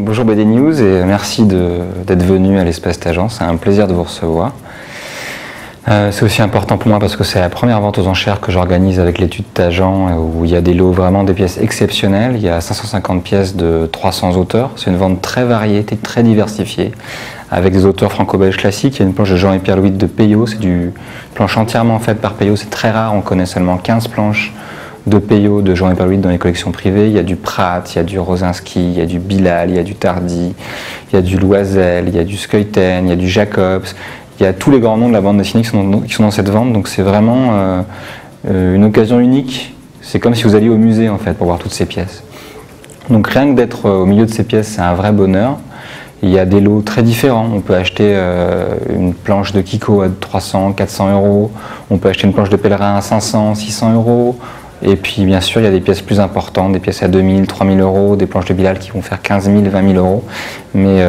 Bonjour BD News et merci d'être venu à l'Espace Tageant, c'est un plaisir de vous recevoir. C'est aussi important pour moi parce que c'est la première vente aux enchères que j'organise avec l'étude Tageant où il y a des lots, vraiment des pièces exceptionnelles. Il y a 550 pièces de 300 auteurs, c'est une vente très variée, très diversifiée avec des auteurs franco-belges classiques. Il y a une planche de Jean et Pierre Louis de Peyo, c'est une planche entièrement faite par Peyo, c'est très rare, on connaît seulement 15 planches de Peyo, de Jean et Pierre Louis dans les collections privées. Il y a du Pratt, il y a du Rosinski, il y a du Bilal, il y a du Tardy, il y a du Loisel, il y a du Skeuten, il y a du Jacobs. Il y a tous les grands noms de la bande dessinée qui sont dans cette vente, donc c'est vraiment une occasion unique. C'est comme si vous alliez au musée en fait pour voir toutes ces pièces. Donc rien que d'être au milieu de ces pièces, c'est un vrai bonheur. Il y a des lots très différents. On peut acheter une planche de Kiko à 300, 400 euros. On peut acheter une planche de Pèlerin à 500, 600 euros. Et puis bien sûr, il y a des pièces plus importantes, des pièces à 2000, 3000 euros, des planches de Bilal qui vont faire 15 000, 20 000 euros. Mais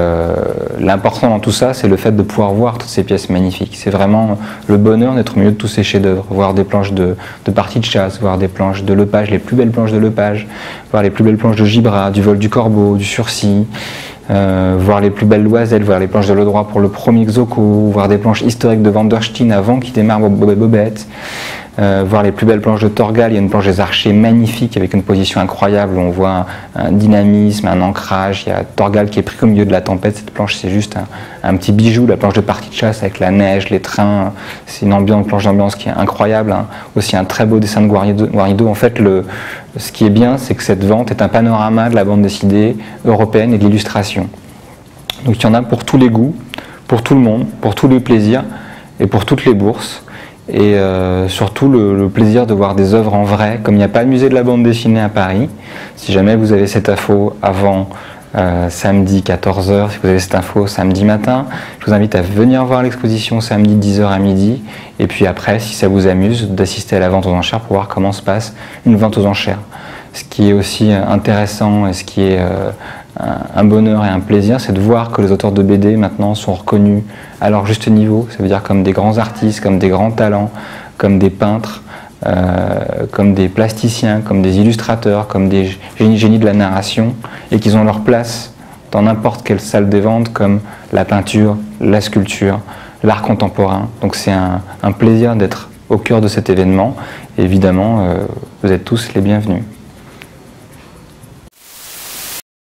l'important dans tout ça, c'est le fait de pouvoir voir toutes ces pièces magnifiques. C'est vraiment le bonheur d'être au milieu de tous ces chefs-d'œuvre, voir des planches de partie de chasse, voir des planches de Lepage, les plus belles planches de Lepage, voir les plus belles planches de Gibra, du Vol du Corbeau, du Sursis, voir les plus belles Loisel, voir les planches de Ledroit pour le premier Xoco, voir des planches historiques de Van der Steen avant qu'il démarre Bobette. Voir les plus belles planches de Torgal. Il y a une planche des Archers magnifique avec une position incroyable où on voit un dynamisme, un ancrage. Il y a Torgal qui est pris au milieu de la tempête. Cette planche, c'est juste un petit bijou. La planche de partie de chasse avec la neige, les trains, c'est une planche d'ambiance qui est incroyable, hein. Aussi un très beau dessin de Guarido. En fait, ce qui est bien, c'est que cette vente est un panorama de la bande dessinée européenne et de l'illustration. Donc il y en a pour tous les goûts, pour tout le monde, pour tous les plaisirs et pour toutes les bourses. Et surtout le plaisir de voir des œuvres en vrai, comme il n'y a pas de musée de la bande dessinée à Paris. Si jamais vous avez cette info avant samedi 14h, si vous avez cette info samedi matin, je vous invite à venir voir l'exposition samedi 10h à midi. Et puis après, si ça vous amuse, d'assister à la vente aux enchères pour voir comment se passe une vente aux enchères. Ce qui est aussi intéressant et ce qui est un bonheur et un plaisir, c'est de voir que les auteurs de BD maintenant sont reconnus à leur juste niveau, ça veut dire comme des grands artistes, comme des grands talents, comme des peintres, comme des plasticiens, comme des illustrateurs, comme des génies de la narration, et qu'ils ont leur place dans n'importe quelle salle des ventes comme la peinture, la sculpture, l'art contemporain. Donc c'est un plaisir d'être au cœur de cet événement, et évidemment vous êtes tous les bienvenus.